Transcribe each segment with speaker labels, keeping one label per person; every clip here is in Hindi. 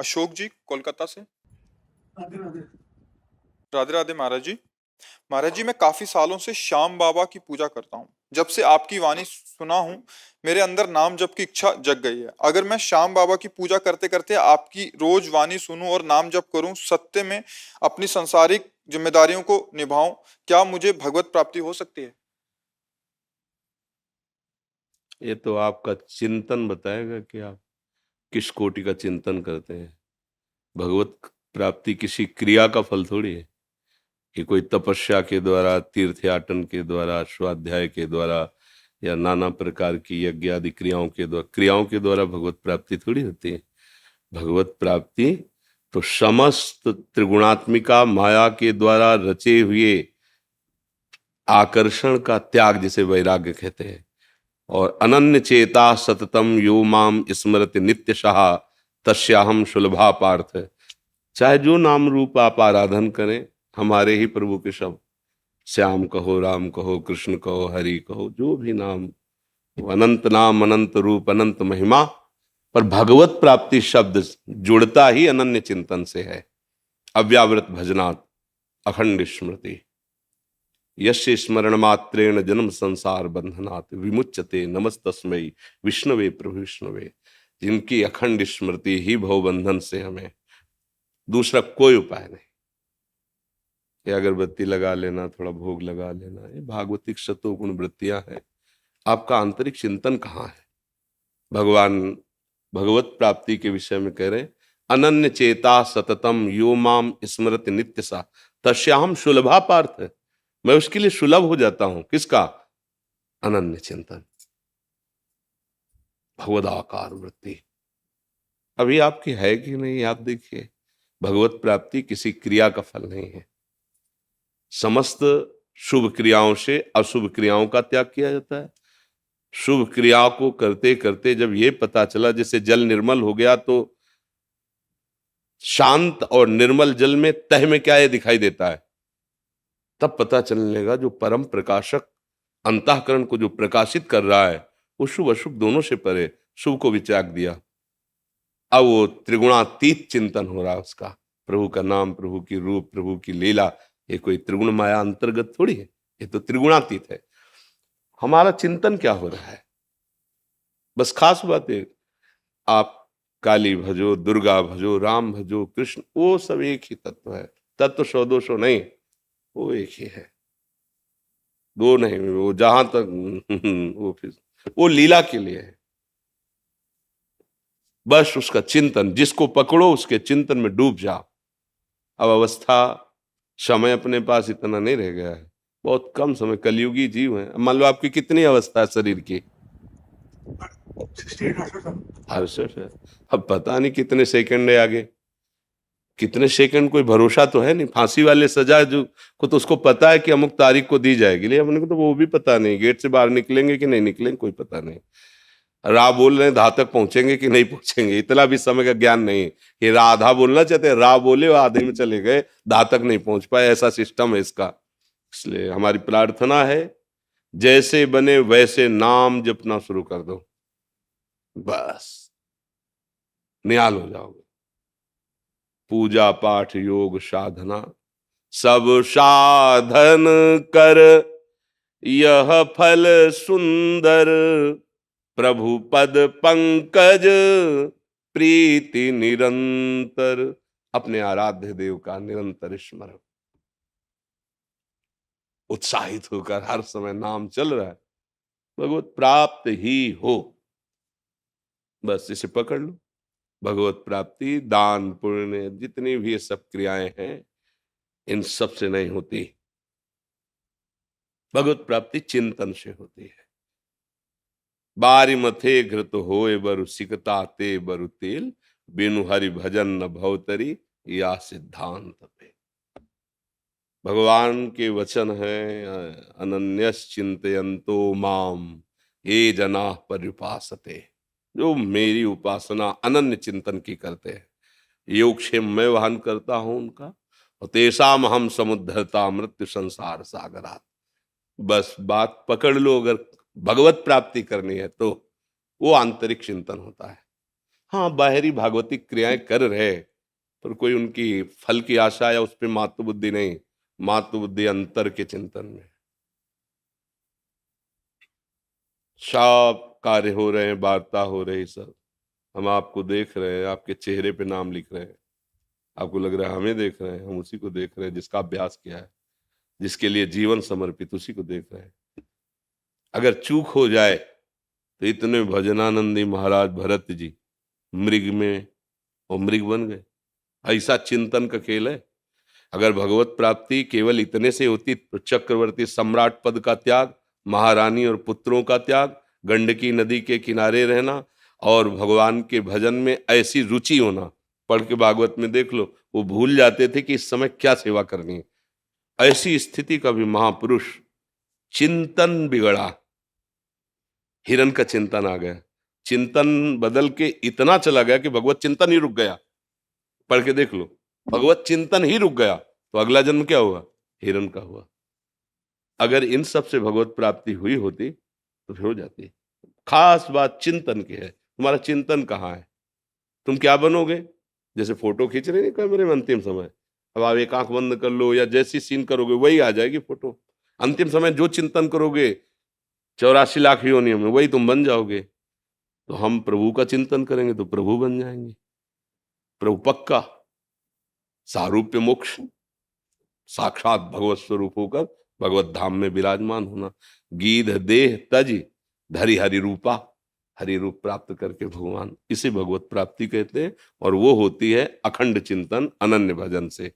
Speaker 1: अशोक जी कोलकाता से।
Speaker 2: राधे राधे।
Speaker 1: राधे राधे महाराज जी। महाराज जी, मैं काफी सालों से श्याम बाबा की पूजा करता हूँ। जब से आपकी वाणी सुना हूँ, मेरे अंदर नाम जप की इच्छा जग गई है। अगर मैं श्याम बाबा की पूजा करते करते आपकी रोज वाणी सुनूं और नाम जप करूं, सत्य में अपनी सांसारिक जिम्मेदारियों को निभाऊं, क्या मुझे भगवत प्राप्ति हो सकती है?
Speaker 3: ये तो आपका चिंतन बताएगा कि आप किस कोटि का चिंतन करते हैं। भगवत प्राप्ति किसी क्रिया का फल थोड़ी है कि कोई तपस्या के द्वारा, तीर्थयाटन के द्वारा, स्वाध्याय के द्वारा या नाना प्रकार की यज्ञ आदि क्रियाओं के द्वारा भगवत प्राप्ति थोड़ी होती है। भगवत प्राप्ति तो समस्त त्रिगुणात्मिका माया के द्वारा रचे हुए आकर्षण का त्याग, जिसे वैराग्य कहते हैं, और अनन्य चेता सततम यो माम स्मरति नित्यशः तस्याहम सुलभा पार्थ। चाहे जो नाम रूप आप आराधन करें, हमारे ही प्रभु के शब्द, श्याम कहो, राम कहो, कृष्ण कहो, हरि कहो, जो भी नाम, वो अनंत नाम, अनंत रूप, अनंत महिमा। पर भगवत प्राप्ति शब्द जुड़ता ही अनन्य चिंतन से है। अव्यावृत भजनात् अखंड स्मृति, यस्य स्मरण मात्रेण जन्म संसार बंधनात् विमुच्यते नमस्तस्मै विष्णवे प्रभु विष्णवे। जिनकी अखंड स्मृति ही भवबंधन से हमें, दूसरा कोई उपाय नहीं। ये अगरबत्ती लगा लेना, थोड़ा भोग लगा लेना, ये भागवतिक शतोगुण वृत्तियां हैं। आपका आंतरिक चिंतन कहाँ है? भगवान भगवत प्राप्ति के विषय में कह रहे हैं, अनन्य चेता सततम यो माम स्मरति नित्यसा तस्याहम सुलभा पार्थ। मैं उसके लिए सुलभ हो जाता हूं। किसका? अनन्य चिंतन, भगवदाकार वृत्ति। अभी आपकी है कि नहीं, आप देखिए। भगवत प्राप्ति किसी क्रिया का फल नहीं है। समस्त शुभ क्रियाओं से अशुभ क्रियाओं का त्याग किया जाता है। शुभ क्रिया को करते करते जब ये पता चला, जैसे जल निर्मल हो गया, तो शांत और निर्मल जल में तह में क्या ये दिखाई देता है, तब पता चलने लगा जो परम प्रकाशक अंतःकरण को जो प्रकाशित कर रहा है, वो शुभ अशुभ दोनों से परे, शुभ को भी त्याग दिया। अब वो त्रिगुणातीत चिंतन हो रहा है उसका। प्रभु का नाम, प्रभु की रूप, प्रभु की लीला, ये कोई त्रिगुण माया अंतर्गत थोड़ी है, ये तो त्रिगुणातीत है। हमारा चिंतन क्या हो रहा है? बस खास बात है, आप काली भजो, दुर्गा भजो, राम भजो, कृष्ण, वो सब एक ही तत्व है। तत्व सौ दो सौ नहीं, वो एक ही है, दो नहीं। वो जहां तक वो लीला के लिए है। बस उसका चिंतन, जिसको पकड़ो उसके चिंतन में डूब जाओ। अब अवस्था, समय अपने पास इतना नहीं रह गया है, बहुत कम समय, कलयुगी जीव है। मान लो आपकी कितनी अवस्था है शरीर की? 68 है। अब पता नहीं कितने सेकंड है आगे, कितने सेकंड कोई भरोसा तो है नहीं। फांसी वाले सजा जो को तो उसको पता है कि अमुक तारीख को दी जाएगी, लेकिन अपने को तो वो भी पता नहीं, गेट से बाहर निकलेंगे कि नहीं निकलेंगे कोई पता नहीं। राह बोल रहे हैं, धा तक पहुंचेंगे कि नहीं पहुंचेंगे, इतना भी समय का ज्ञान नहीं कि राधा बोलना चाहते, राह बोले और आधे में चले गए, धा तक नहीं पहुंच पाए, ऐसा सिस्टम है इसका। इसलिए हमारी प्रार्थना है, जैसे बने वैसे नाम जपना शुरू कर दो, बस निहाल हो जाओगे। पूजा पाठ योग साधना सब साधन कर, यह फल सुंदर प्रभु पद पंकज प्रीति निरंतर। अपने आराध्य देव का निरंतर स्मरण, उत्साहित होकर हर समय नाम चल रहा है, भगवत प्राप्त ही हो। बस इसे पकड़ लो। भगवत प्राप्ति, दान पुण्य, जितनी भी ये सब क्रियाएं हैं, इन सब से नहीं होती। भगवत प्राप्ति चिंतन से होती है। बारी मथे घृत होए बरु सिकता ते बरु तेल, बिनु हरि भजन न भवतरी, या सिद्धांत पे। भगवान के वचन है, अनन्यस चिंतयन्तो माम ये जना पर्युपासते। जो मेरी उपासना अनन्य चिंतन की करते हैं, योगक्षेम मैं वहन करता हूं उनका, और तेषाम हम समुद्धरता मृत्यु संसार सागरात। बस बात पकड़ लो। अगर भगवत प्राप्ति करनी है तो वो आंतरिक चिंतन होता है। हाँ, बाहरी भागवतिक क्रियाएं कर रहे, पर कोई उनकी फल की आशा या उस पर मातृ बुद्धि नहीं, मातृ बुद्धि अंतर के चिंतन में। सब कार्य हो रहे हैं, वार्ता हो रही, सब हम आपको देख रहे हैं, आपके चेहरे पे नाम लिख रहे हैं, आपको लग रहा है हमें देख रहे हैं, हम उसी को देख रहे हैं जिसका अभ्यास किया है, जिसके लिए जीवन समर्पित, उसी को देख रहे हैं। अगर चूक हो जाए तो इतने भजनानंदी महाराज भरत जी मृग में और मृग बन गए। ऐसा चिंतन का खेल है। अगर भगवत प्राप्ति केवल इतने से होती तो चक्रवर्ती सम्राट पद का त्याग, महारानी और पुत्रों का त्याग, गंडकी नदी के किनारे रहना और भगवान के भजन में ऐसी रुचि होना, पढ़ के भागवत में देख लो, वो भूल जाते थे कि इस समय क्या सेवा करनी है। ऐसी स्थिति का भी महापुरुष, चिंतन बिगड़ा, हिरण का चिंतन आ गया, चिंतन बदल के इतना चला गया कि भगवत चिंतन ही रुक गया। पढ़ के देख लो, भगवत चिंतन ही रुक गया तो अगला जन्म क्या हुआ? हिरण का हुआ। अगर इन सब से भगवत प्राप्ति हुई होती तो फिर हो जाती। खास बात चिंतन की है। तुम्हारा चिंतन कहाँ है? तुम क्या बनोगे? जैसे फोटो खींच रहे हैं कैमरे में अंतिम समय, अब आप एक आंख बंद कर लो या जैसी सीन करोगे वही आ जाएगी फोटो। अंतिम समय जो चिंतन करोगे 84 लाख योनियों में वही तुम बन जाओगे। तो हम प्रभु का चिंतन करेंगे तो प्रभु बन जाएंगे। प्रभु पक्का सारूप्य मोक्ष, साक्षात भगवत स्वरूप होकर भगवत धाम में विराजमान होना। गीध देह तज धरि हरि रूपा, हरि रूप प्राप्त करके भगवान, इसे भगवत प्राप्ति कहते हैं। और वो होती है अखंड चिंतन अनन्य भजन से।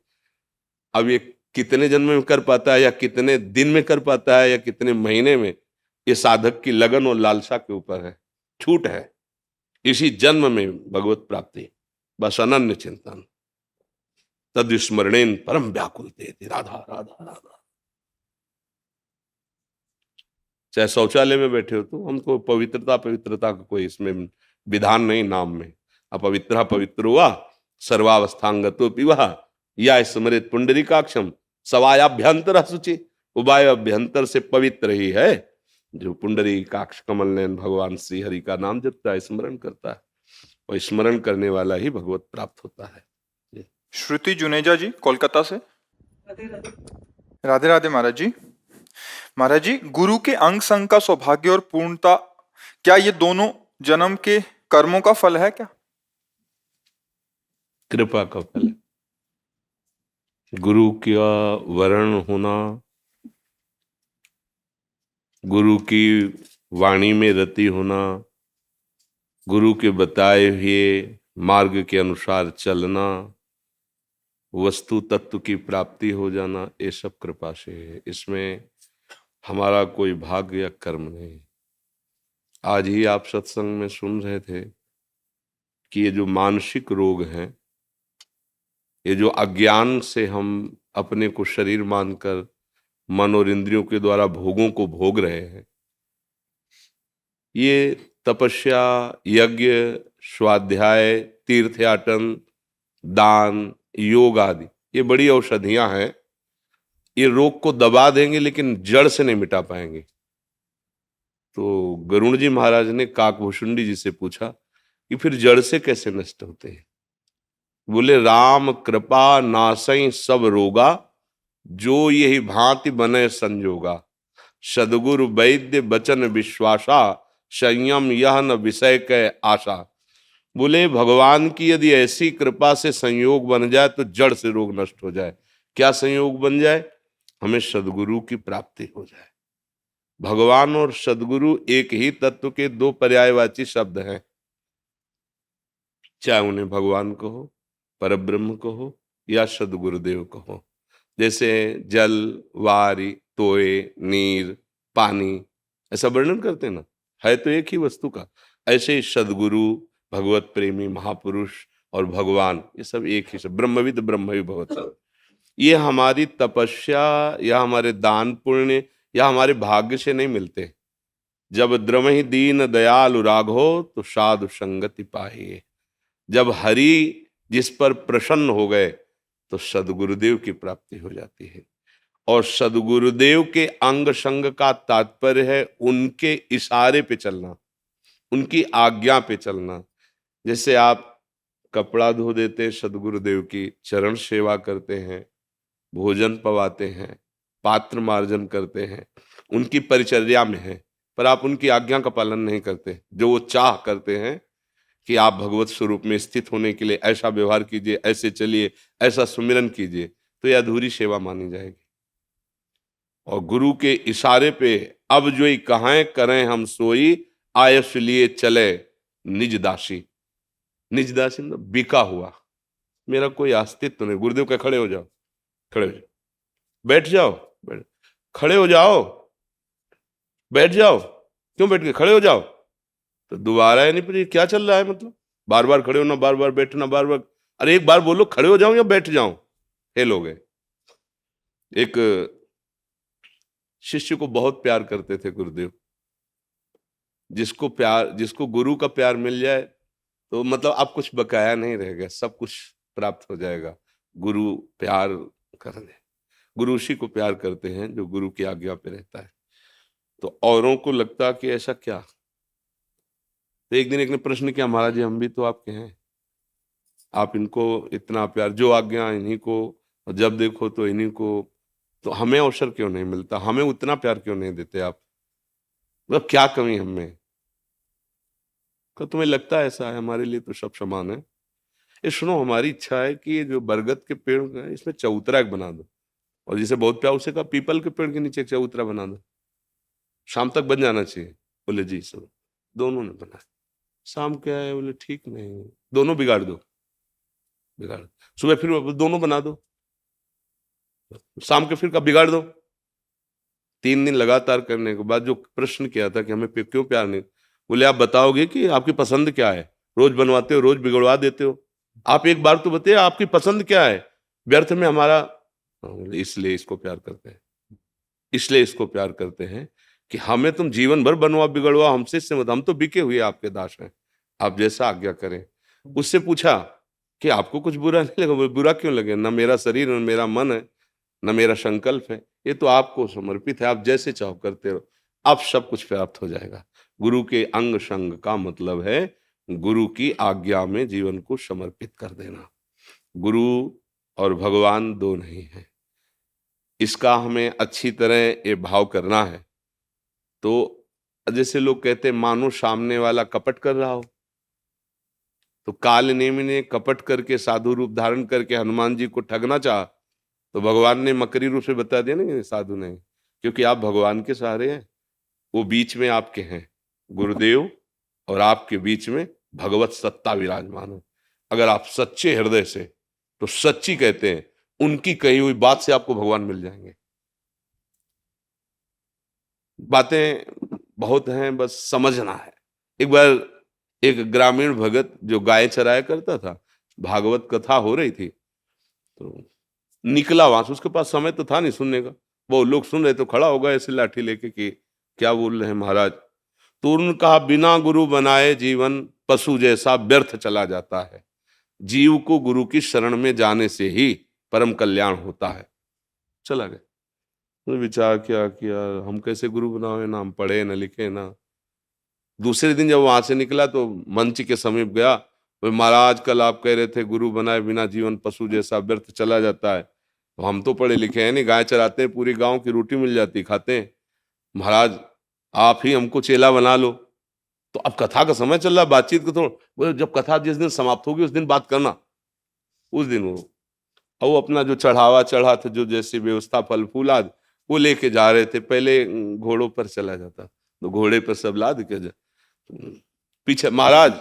Speaker 3: अब ये कितने जन्म में कर पाता है या कितने दिन में कर पाता है या कितने महीने में, ये साधक की लगन और लालसा के ऊपर है। छूट है इसी जन्म में भगवत प्राप्ति, बस अनन्य चिंतन। तद्विस्मरणेन परम व्याकुलते, राधा राधा राधा। चाहे शौचालय में बैठे हो तो हमको पवित्रता का कोई इसमें विधान नहीं नाम में। अपवित्र पवित्र हुआ सर्वावस्थांगतो पिवा या स्मृत पुंडरीकाक्षम सवायाभ्यंतर शुचि। उबाय अभ्यंतर से पवित्र ही है जो पुंडरीकाक्ष कमल नयन भगवान श्री हरि का नाम जपता है, स्मरण करता है, और स्मरण करने वाला ही भगवत प्राप्त होता है।
Speaker 1: श्रुति जुनेजा जी कोलकाता से। राधे राधे महाराज जी। महाराज जी, गुरु के अंग संग का सौभाग्य और पूर्णता, क्या ये दोनों जन्म के कर्मों का फल है क्या?
Speaker 3: कृपा का फल है। गुरु का वर्ण होना, गुरु की वाणी में रति होना, गुरु के बताए हुए मार्ग के अनुसार चलना, वस्तु तत्व की प्राप्ति हो जाना, ये सब कृपा से है। इसमें हमारा कोई भाग्य या कर्म नहीं। आज ही आप सत्संग में सुन रहे थे कि ये जो मानसिक रोग हैं, ये जो अज्ञान से हम अपने को शरीर मानकर मन और इंद्रियों के द्वारा भोगों को भोग रहे हैं, ये तपस्या, यज्ञ, स्वाध्याय, तीर्थयाटन, दान, योग आदि ये बड़ी औषधियां हैं। ये रोग को दबा देंगे लेकिन जड़ से नहीं मिटा पाएंगे। तो गरुण जी महाराज ने काकभूषुंडी जी से पूछा कि फिर जड़ से कैसे नष्ट होते हैं? बोले राम कृपा नासई सब रोगा, जो यही भांति बने संजोगा। सदगुरु वैद्य बचन विश्वासा, संयम यह न विषय के आशा। बोले भगवान की यदि ऐसी कृपा से संयोग बन जाए तो जड़ से रोग नष्ट हो जाए। क्या संयोग बन जाए? हमें सदगुरु की प्राप्ति हो जाए। भगवान और सदगुरु एक ही तत्व के दो पर्यायवाची शब्द हैं। चाहे उन्हें भगवान कहो, परब्रह्म कहो या सदगुरुदेव कहो। जैसे जल, वारी, तोय, नीर, पानी, ऐसा वर्णन करते ना, है तो एक ही वस्तु का। ऐसे सदगुरु, भगवत प्रेमी महापुरुष और भगवान, ये सब एक ही सब। ब्रह्मविद ब्रह्मवि भवति। ये हमारी तपस्या या हमारे दान पुण्य या हमारे भाग्य से नहीं मिलते। जब द्रमहि दीन दयालु राघो तो साधु संगति पाहिए। जब हरि जिस पर प्रसन्न हो गए तो सदगुरुदेव की प्राप्ति हो जाती है। और सदगुरुदेव के अंग संग का तात्पर्य है उनके इशारे पे चलना, उनकी आज्ञा पे चलना। जैसे आप कपड़ा धो देते, सदगुरुदेव की चरण सेवा करते हैं, भोजन पवाते हैं, पात्र मार्जन करते हैं, उनकी परिचर्या में हैं, पर आप उनकी आज्ञा का पालन नहीं करते। जो वो चाह करते हैं कि आप भगवत स्वरूप में स्थित होने के लिए ऐसा व्यवहार कीजिए, ऐसे चलिए, ऐसा सुमिरन कीजिए, तो यह अधूरी सेवा मानी जाएगी। और गुरु के इशारे पे अब जो ही कहां करें हम सोई, आयस लिए चले निज दासी। निज दासी मतलब बिका हुआ, मेरा कोई अस्तित्व नहीं। गुरुदेव का खड़े हो जाओ, खड़े हो जाओ, बैठ जाओ, बैठ, खड़े हो जाओ, बैठ जाओ, क्यों बैठ गए, खड़े हो जाओ। तो दोबारा है नहीं, पर ये क्या चल रहा है, मतलब बार बार खड़े होना, बार बार बैठना, बार बार। अरे एक बार बोलो खड़े हो जाओ या बैठ जाओ, फेल हो गए। एक शिष्य को बहुत प्यार करते थे गुरुदेव। जिसको गुरु का प्यार मिल जाए तो मतलब आप कुछ बकाया नहीं रहेगा, सब कुछ प्राप्त हो जाएगा। गुरु प्यार कर दे, गुरु उसी को प्यार करते हैं जो गुरु की आज्ञा पे रहता है। तो औरों को लगता कि ऐसा क्या। तो एक दिन एक ने प्रश्न किया, महाराज जी हम भी तो आपके हैं, आप इनको इतना प्यार, जो आज्ञा इन्हीं को, जब देखो तो इन्हीं को, तो हमें अवसर क्यों नहीं मिलता, हमें उतना प्यार क्यों नहीं देते आप, मतलब क्या कमी हमें। तो तुम्हें लगता है ऐसा है, हमारे लिए तो सब समान है। ये सुनो, हमारी इच्छा है कि ये जो बरगद के पेड़ है इसमें चबूतरा एक बना दो, और जिसे बहुत प्यार उसे कहा पीपल के पेड़ के नीचे एक चबूतरा बना दो, शाम तक बन जाना चाहिए। बोले जी सब, दोनों ने बनाया। शाम क्या है, बोले ठीक नहीं, दोनों बिगाड़ दो, बिगाड़ दो। सुबह फिर दोनों बना दो, शाम के फिर का बिगाड़ दो। 3 दिन लगातार करने के बाद जो प्रश्न किया था कि हमें क्यों प्यार नहीं, बोले आप बताओगे कि आपकी पसंद क्या है, रोज बनवाते हो, रोज बिगड़वा देते हो, आप एक बार तो बताइए आपकी पसंद क्या है, व्यर्थ में हमारा। इसलिए इसको प्यार करते हैं, इसलिए इसको प्यार करते हैं कि हमें तुम जीवन भर बनवा बिगड़वा, हमसे इससे मत, हम तो बिके हुए आपके दास हैं, आप जैसा आज्ञा करें। उससे पूछा कि आपको कुछ बुरा नहीं लगा, बोले बुरा क्यों लगे, न मेरा शरीर, न मेरा मन है, न मेरा संकल्प है, ये तो आपको समर्पित है, आप जैसे चाहो करते रहो, आप सब कुछ प्राप्त हो जाएगा। गुरु के अंग संग का मतलब है गुरु की आज्ञा में जीवन को समर्पित कर देना। गुरु और भगवान दो नहीं है, इसका हमें अच्छी तरह ये भाव करना है। तो जैसे लोग कहते हैं मानो सामने वाला कपट कर रहा हो, तो काल नेमि ने कपट करके साधु रूप धारण करके हनुमान जी को ठगना चाहा, तो भगवान ने मकरी रूप से बता दिया ना साधु ने, क्योंकि आप भगवान के सहारे हैं, वो बीच में आपके हैं, गुरुदेव और आपके बीच में भगवत सत्ता विराजमान है। अगर आप सच्चे हृदय से, तो सच्ची कहते हैं उनकी कही हुई बात से आपको भगवान मिल जाएंगे। बातें बहुत हैं, बस समझना है। एक बार एक ग्रामीण भगत जो गाय चराया करता था, भागवत कथा हो रही थी, तो निकला वहां से, उसके पास समय तो था नहीं सुनने का, वो लोग सुन रहे तो खड़ा हो गया ऐसे लाठी लेके कि क्या बोल रहे हैं महाराज। तो उन्होंने कहा बिना गुरु बनाए जीवन पशु जैसा व्यर्थ चला जाता है, जीव को गुरु की शरण में जाने से ही परम कल्याण होता है। चला गया। तो विचार किया कि यार हम कैसे गुरु बनावे, ना हम पढ़े ना लिखे ना। दूसरे दिन जब वहां से निकला तो मंच के समीप गया, तो महाराज कल आप कह रहे थे गुरु बनाए बिना जीवन पशु जैसा व्यर्थ चला जाता है, तो हम तो पढ़े लिखे हैं नहीं, गाय चराते हैं, पूरी गांव की रोटी मिल जाती खाते हैं, महाराज आप ही हमको चेला बना लो। तो अब कथा का समय चल रहा, बातचीत को तो बोले जब कथा जिस दिन समाप्त होगी उस दिन बात करना। उस दिन वो अपना जो चढ़ावा चढ़ा था, जो जैसी व्यवस्था फल फूल आदि वो लेके जा रहे थे, पहले घोड़ों पर चला जाता, तो घोड़े पर सब लाद के पीछे महाराज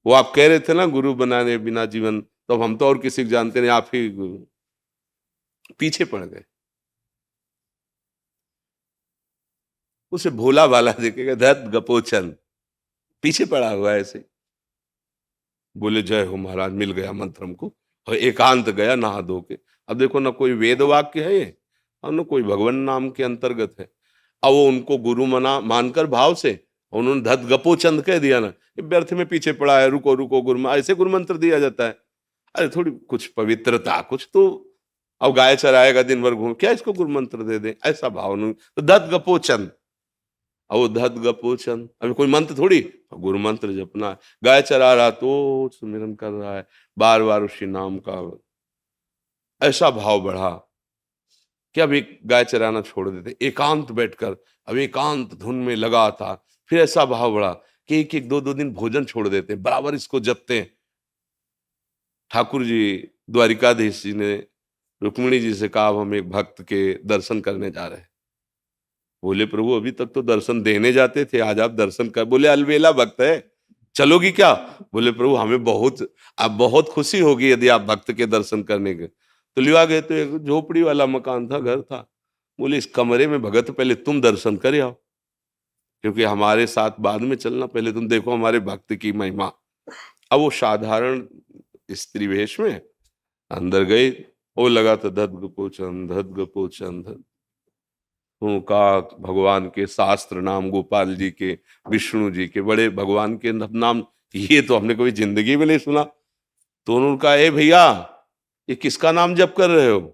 Speaker 3: वो आप कह रहे थे ना गुरु बनाने बिना जीवन, तो हम तो और किसी को जानते नहीं, आप ही गुरु। पीछे पड़ गए। उसे भोला भाला देखेगा, धत गपोचन पीछे पड़ा हुआ है ऐसे। बोले जय हो महाराज, मिल गया मंत्र हमको, और एकांत गया नहा धो के। अब देखो ना कोई वेद वाक्य है ये, और न कोई भगवान नाम के अंतर्गत है। अब वो उनको गुरु मानकर भाव से उन्होंने धत गपोचंद कह दिया ना, व्यर्थ में पीछे पड़ा है, रुको रुको गुरु, ऐसे गुरु मंत्र दिया जाता है। अरे थोड़ी कुछ पवित्रता, कुछ तो। अब गाय चराएगा दिन भर घूम, क्या इसको गुरु मंत्र दे दे, ऐसा भाव नहीं। तो धत गपोचंद अवधत गपोचन, अभी कोई मंत्र थोड़ी, गुरु मंत्र जपना है। गाय चरा रहा तो सुमिरन कर रहा है, बार बार उसी नाम का। ऐसा भाव बढ़ा कि अब एक गाय चराना छोड़ देते, एकांत बैठकर अब एकांत धुन में लगा था। फिर ऐसा भाव बढ़ा कि एक एक दो दो दिन भोजन छोड़ देते, बराबर इसको जपते हैं। ठाकुर जी द्वारिकाधीश जी ने रुक्मिणी जी से कहा, अब हम एक भक्त के दर्शन करने जा रहे हैं। बोले प्रभु अभी तक तो दर्शन देने जाते थे, आज आप दर्शन कर। बोले अलवेला भक्त है, चलोगी क्या? बोले प्रभु हमें बहुत, अब बहुत खुशी होगी यदि आप भक्त के दर्शन करने गए। तो लिवा गए, तो एक झोपड़ी वाला मकान था, घर था। बोले इस कमरे में भगत पहले तुम दर्शन कर आओ, क्योंकि हमारे साथ बाद में चलना, पहले तुम देखो हमारे भक्त की महिमा। अब वो साधारण स्त्री वेश में अंदर गई, वो लगा तो धद गपोचन धद गपोचन धद। का भगवान के शास्त्र नाम, गोपाल जी के, विष्णु जी के, बड़े भगवान के नाम, ये तो हमने कभी जिंदगी में नहीं सुना। तो उन्होंने कहा ए भैया ये किसका नाम जप कर रहे हो?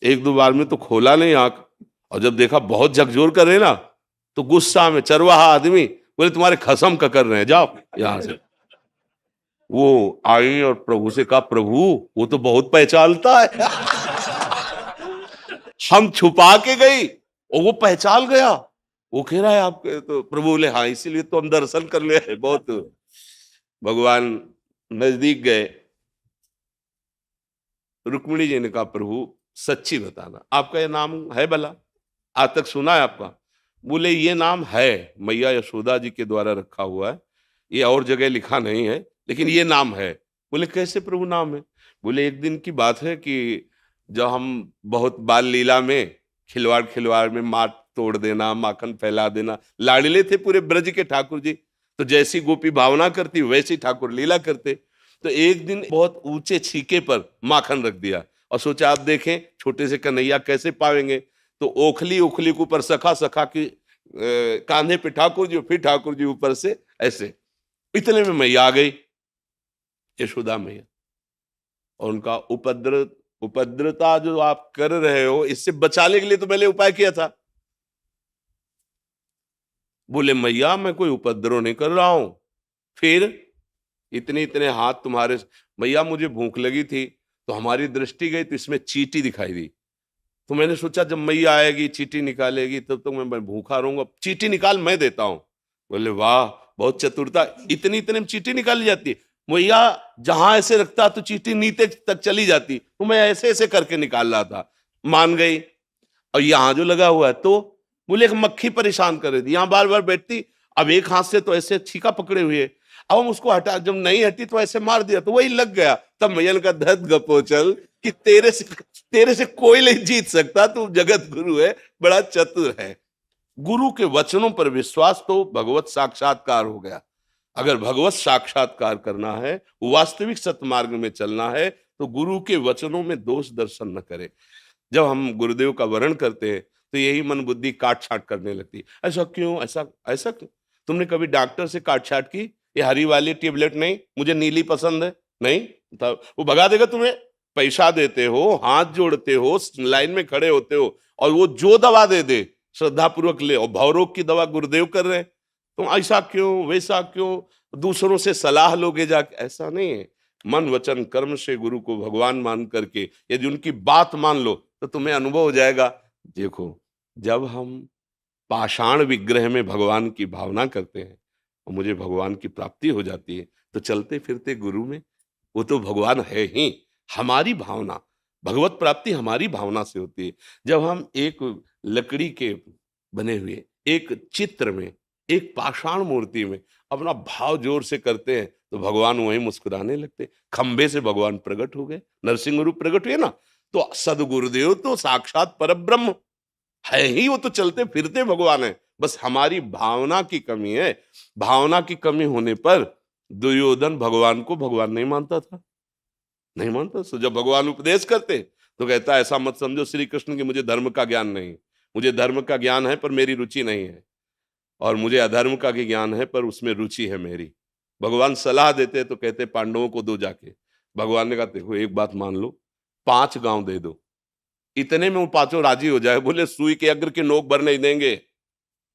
Speaker 3: एक दो बार में तो खोला नहीं आंख, और जब देखा बहुत झकझोर कर रहे ना, तो गुस्सा में चरवाहा आदमी बोले तुम्हारे खसम का कर रहे हैं, जाओ यहां से। वो आई और प्रभु से कहा, प्रभु वो तो बहुत पहचानता है। हम छुपा के गई और वो पहचान गया, वो कह रहा है आपके, तो प्रभु बोले हाँ इसीलिए तो हम दर्शन कर ले हैं। बहुत भगवान नजदीक गए, रुक्मिणी जी ने कहा प्रभु सच्ची बताना आपका ये नाम है भला? आज तक सुना है आपका? बोले ये नाम है, मैया यशोदा जी के द्वारा रखा हुआ है, ये और जगह लिखा नहीं है, लेकिन ये नाम है। बोले कैसे प्रभु नाम है? बोले एक दिन की बात है कि जब हम बहुत बाल लीला में खिलवाड़ खिलवाड़ में माट तोड़ देना, माखन फैला देना, लाडले थे पूरे ब्रज के ठाकुर जी, तो जैसी गोपी भावना करती वैसी ठाकुर लीला करते। तो एक दिन बहुत ऊंचे छीके पर माखन रख दिया और सोचा आप देखें छोटे से कन्हैया कैसे पावेंगे। तो ओखली ओखली के ऊपर सखा, सखा की कांधे पे ठाकुर जी, फिर ठाकुर जी ऊपर से ऐसे। इतने में मैया आ गई, यशोदा मैया, और उनका उपद्रता जो आप कर रहे हो इससे बचाने के लिए तो मैंने उपाय किया था। बोले मैया मैं कोई उपद्रव नहीं कर रहा हूं। फिर इतने इतने हाथ तुम्हारे, मैया मुझे भूख लगी थी तो हमारी दृष्टि गई तो इसमें चींटी दिखाई दी, तो मैंने सोचा जब मैया आएगी चींटी निकालेगी तब तो मैं भूखा रहूंगा, चींटी निकाल मैं देता हूं। बोले वाह बहुत चतुरता, इतनी इतने में चींटी निकाली जाती है। मैया जहां ऐसे रखता तो चींटी नीचे तक चली जाती, तो मैं ऐसे ऐसे करके निकाल रहा था। मान गई। और यहां जो लगा हुआ है, तो बोले एक मक्खी परेशान कर रही थी, यहां बार बार बैठती, अब एक हाथ से तो ऐसे छीका पकड़े हुए, अब हम उसको हटा, जब नहीं हटी तो ऐसे मार दिया, तो वही लग गया। तब मैया का धत गपोचल कि तेरे से कोई नहीं जीत सकता, तू जगत गुरु है, बड़ा चतुर है। गुरु के वचनों पर विश्वास तो भगवत साक्षात्कार हो गया। अगर भगवत साक्षात्कार करना है, वास्तविक सतमार्ग में चलना है, तो गुरु के वचनों में दोष दर्शन न करे। जब हम गुरुदेव का वर्ण करते हैं तो यही मन बुद्धि काट छाट करने लगती है, ऐसा क्यों, ऐसा ऐसा क्यों? तुमने कभी डॉक्टर से काट छाट की? ये हरी वाली टेबलेट नहीं, मुझे नीली पसंद है, नहीं, तब वो भगा देगा तुम्हें। पैसा देते हो, हाथ जोड़ते हो, लाइन में खड़े होते हो, और वो जो दवा दे दे श्रद्धा पूर्वक ले, और भवरोग की दवा गुरुदेव कर रहे हैं, तुम ऐसा क्यों वैसा क्यों, दूसरों से सलाह लोगे जाके? ऐसा नहीं है। मन वचन कर्म से गुरु को भगवान मान करके यदि उनकी बात मान लो तो तुम्हें अनुभव हो जाएगा। देखो जब हम पाषाण विग्रह में भगवान की भावना करते हैं और मुझे भगवान की प्राप्ति हो जाती है, तो चलते फिरते गुरु में वो तो भगवान है ही। हमारी भावना, भगवत प्राप्ति हमारी भावना से होती है। जब हम एक लकड़ी के बने हुए एक चित्र में, एक पाषाण मूर्ति में अपना भाव जोर से करते हैं तो भगवान वहीं मुस्कुराने लगते। खंबे से भगवान प्रकट हो गए, नरसिंह रूप प्रकट हुए ना, तो सदगुरुदेव तो साक्षात परब्रह्म है ही, वो तो चलते फिरते भगवान है। बस हमारी भावना की कमी है। भावना की कमी होने पर दुर्योधन भगवान को भगवान नहीं मानता था, नहीं मानता। तो जब भगवान उपदेश करते तो कहता ऐसा मत समझो श्री कृष्ण की मुझे धर्म का ज्ञान नहीं, मुझे धर्म का ज्ञान है पर मेरी रुचि नहीं है, और मुझे अधर्म का भी ज्ञान है पर उसमें रुचि है मेरी। भगवान सलाह देते तो कहते पांडवों को दो जाके। भगवान ने कहा देखो एक बात मान लो, 5 गांव दे दो, इतने में वो 5 राजी हो जाए। बोले सुई के अग्र की नोक भर नहीं देंगे,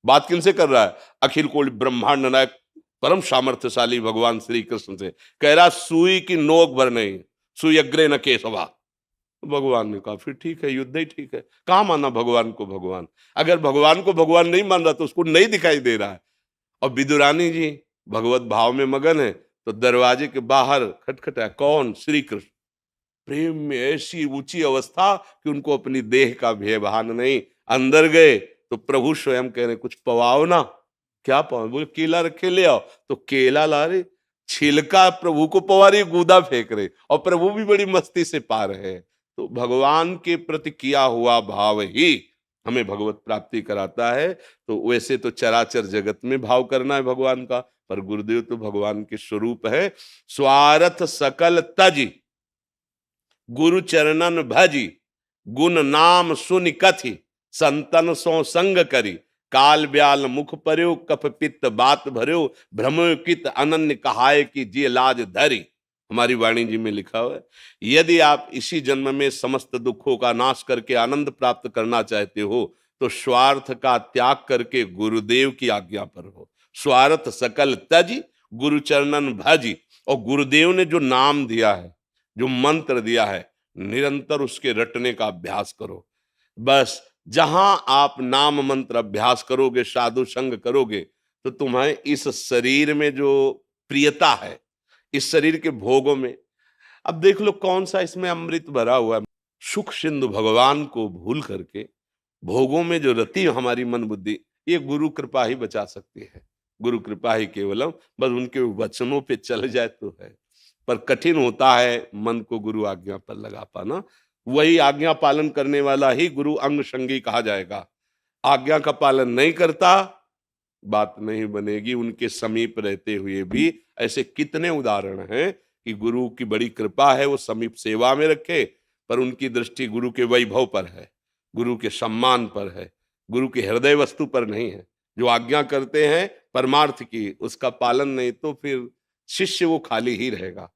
Speaker 3: बात किनसे कर रहा है? अखिल कोटि ब्रह्मांड नायक परम सामर्थ्यशाली भगवान श्री कृष्ण से कह रहा, सुई की नोक भर नहीं, सुई अग्रे न केशवा। भगवान ने कहा फिर ठीक है, युद्ध ही ठीक है। कहाँ माना भगवान को भगवान? अगर भगवान को भगवान नहीं मान रहा तो उसको नहीं दिखाई दे रहा है। और विदुरानी जी भगवत भाव में मगन है, तो दरवाजे के बाहर खटखटा, कौन? श्री कृष्ण। प्रेम में ऐसी ऊंची अवस्था कि उनको अपनी देह का भय भान नहीं। अंदर गए तो प्रभु स्वयं कह रहे, कुछ पवाओ ना। क्या पवाओ? बोले केला रखे ले आओ। तो केला ला रहे, छिलका प्रभु को पवा रही, गूदा फेंक रहे, और प्रभु भी बड़ी मस्ती से पा रहे हैं। तो भगवान के प्रति किया हुआ भाव ही हमें भगवत प्राप्ति कराता है। तो वैसे तो चराचर जगत में भाव करना है भगवान का, पर गुरुदेव तो भगवान के स्वरूप है। स्वार्थ सकल तजी गुरु चरणन भजी, गुण नाम सुनि कथि संतन सो संग करी, काल ब्याल मुख पर्यो कफ पित्त बात भर्यो, भ्रमो कित अनन्य कहाय की जी लाज धरी। हमारी वाणी जी में लिखा हुआ है, यदि आप इसी जन्म में समस्त दुखों का नाश करके आनंद प्राप्त करना चाहते हो तो स्वार्थ का त्याग करके गुरुदेव की आज्ञा पर हो। स्वार्थ सकल तजी गुरु चरणन भजी, और गुरुदेव ने जो नाम दिया है, जो मंत्र दिया है, निरंतर उसके रटने का अभ्यास करो। बस जहां आप नाम मंत्र अभ्यास करोगे, साधु संग करोगे, तो तुम्हें इस शरीर में जो प्रियता है, इस शरीर के भोगों में, अब देख लो कौन सा इसमें अमृत भरा हुआ है। सुख सिंधु भगवान को भूल करके भोगों में जो रति हमारी मन बुद्धि, ये गुरु कृपा ही बचा सकती है। गुरु कृपा ही केवलम, बस उनके वचनों पे चल जाए तो है। पर कठिन होता है मन को गुरु आज्ञा पर लगा पाना। वही आज्ञा पालन करने वाला ही गुरु अंग संगी कहा जाएगा। आज्ञा का पालन नहीं करता, बात नहीं बनेगी। उनके समीप रहते हुए भी ऐसे कितने उदाहरण हैं कि गुरु की बड़ी कृपा है, वो समीप सेवा में रखे, पर उनकी दृष्टि गुरु के वैभव पर है, गुरु के सम्मान पर है, गुरु की हृदय वस्तु पर नहीं है। जो आज्ञा करते हैं परमार्थ की, उसका पालन नहीं तो फिर शिष्य वो खाली ही रहेगा।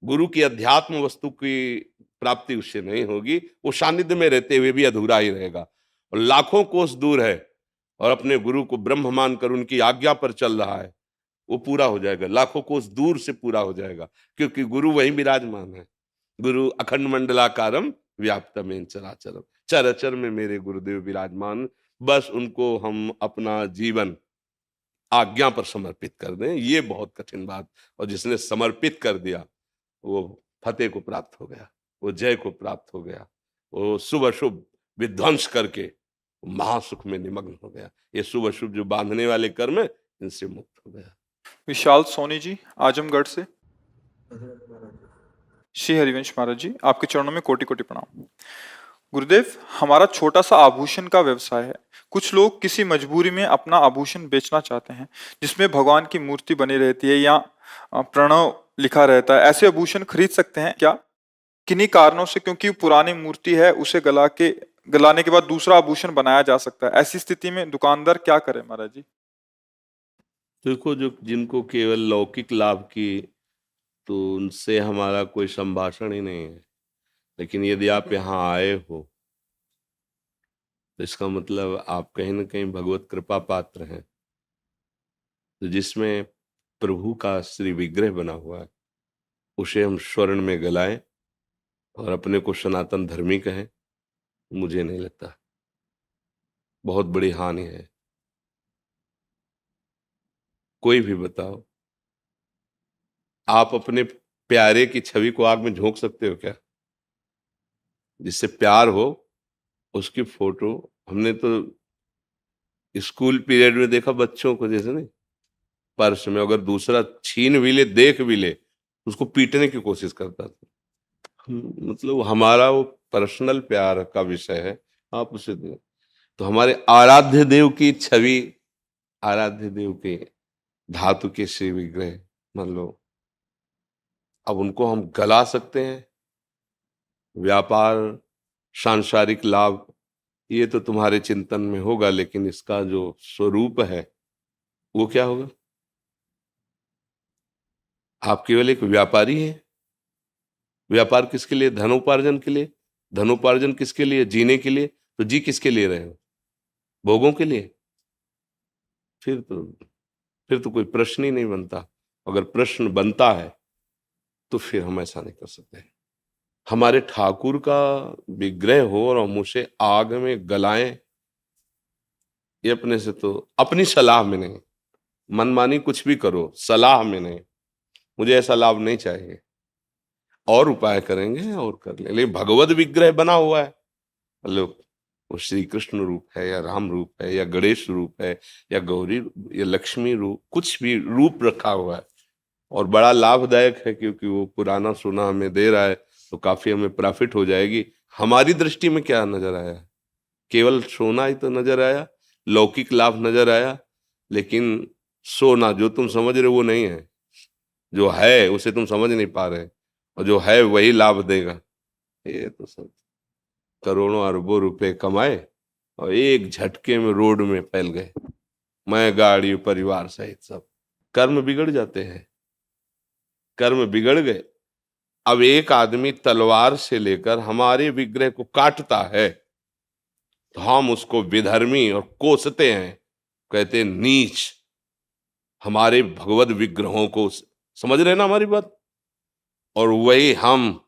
Speaker 3: गुरु की अध्यात्म वस्तु की प्राप्ति उससे नहीं होगी, वो सानिध्य में रहते हुए भी अधूरा ही रहेगा। और लाखों कोस दूर है और अपने गुरु को ब्रह्म मानकर उनकी आज्ञा पर चल रहा है, वो पूरा हो जाएगा, लाखों कोस दूर से पूरा हो जाएगा, क्योंकि गुरु वहीं विराजमान है। गुरु अखंड मंडलाकारम व्याप्तमेन चराचरम, चराचर में मेरे गुरुदेव विराजमान। बस उनको हम अपना जीवन आज्ञा पर समर्पित कर दें, ये बहुत कठिन बात। और जिसने समर्पित कर दिया वो फतेह को प्राप्त हो गया, वो जय को प्राप्त हो गया, वो शुभ अशुभ विध्वंस करके महासुख में निमग्न हो गया। ये शुभ अशुभ जो बांधने वाले कर्म है, इनसे मुक्त हो गया।
Speaker 1: विशाल सोनी जी आजमगढ़ से। श्री हरिवंश महाराज जी, आपके चरणों में कोटि कोटि प्रणाम। गुरुदेव, हमारा छोटा सा आभूषण का व्यवसाय है। कुछ लोग किसी मजबूरी में अपना आभूषण बेचना चाहते हैं जिसमें भगवान की मूर्ति बनी रहती है या प्रणव लिखा रहता है। ऐसे आभूषण खरीद सकते हैं क्या? किन्हीं कारणों से, क्योंकि पुरानी मूर्ति है, उसे गलाने के बाद दूसरा आभूषण बनाया जा सकता है। ऐसी स्थिति में दुकानदार क्या करे महाराज जी?
Speaker 3: देखो, जो जिनको केवल लौकिक लाभ की, तो उनसे हमारा कोई संभाषण ही नहीं है। लेकिन यदि आप यहाँ आए हो तो इसका मतलब आप कहीं ना कहीं भगवत कृपा पात्र हैं। तो जिसमें प्रभु का श्री विग्रह बना हुआ है, उसे हम स्वर्ण में गलाएं और अपने को सनातन धर्मी कहें, मुझे नहीं लगता बहुत बड़ी हानि है। कोई भी बताओ, आप अपने प्यारे की छवि को आग में झोंक सकते हो क्या? जिससे प्यार हो उसकी फोटो, हमने तो स्कूल पीरियड में देखा बच्चों को, जैसे नहीं, पर्स में अगर दूसरा छीन भी ले, देख भी ले, उसको पीटने की कोशिश करता था। मतलब हमारा वो पर्सनल प्यार का विषय है, आप उसे दो। तो हमारे आराध्य देव की छवि, आराध्य देव के धातु के श्री विग्रह मान लो, अब उनको हम गला सकते हैं। व्यापार, सांसारिक लाभ, ये तो तुम्हारे चिंतन में होगा, लेकिन इसका जो स्वरूप है वो क्या होगा? आप केवल एक व्यापारी हैं। व्यापार किसके लिए? धनोपार्जन के लिए। धनोपार्जन किसके लिए? जीने के लिए। तो जी किसके लिए रहे हो? भोगों के लिए। फिर तो कोई प्रश्न ही नहीं बनता। अगर प्रश्न बनता है तो फिर हम ऐसा नहीं कर सकते। हमारे ठाकुर का विग्रह हो और हम उसे आग में गलाएं, ये अपने से तो, अपनी सलाह में नहीं, मनमानी कुछ भी करो, सलाह में नहीं, मुझे ऐसा लाभ नहीं चाहिए। और उपाय करेंगे और कर लेंगे, लेकिन भगवत विग्रह बना हुआ है, मतलब वो श्री कृष्ण रूप है या राम रूप है या गणेश रूप है या गौरी या लक्ष्मी रूप, कुछ भी रूप रखा हुआ है और बड़ा लाभदायक है, क्योंकि वो पुराना सोना हमें दे रहा है तो काफी हमें प्रॉफिट हो जाएगी। हमारी दृष्टि में क्या नजर आया? केवल सोना ही तो नजर आया, लौकिक लाभ नजर आया, लेकिन सोना जो तुम समझ रहे हो वो नहीं है, जो है उसे तुम समझ नहीं पा रहे, और जो है वही लाभ देगा। ये तो सब करोड़ों अरबों रुपए कमाए और एक झटके में रोड में फैल गए, मैं गाड़ी परिवार सहित सब। कर्म बिगड़ जाते हैं, कर्म बिगड़ गए। अब एक आदमी तलवार से लेकर हमारे विग्रह को काटता है तो हम उसको विधर्मी और कोसते हैं, कहते हैं नीच। हमारे भगवत विग्रहों को समझ रहे ना हमारी बात? और वही हम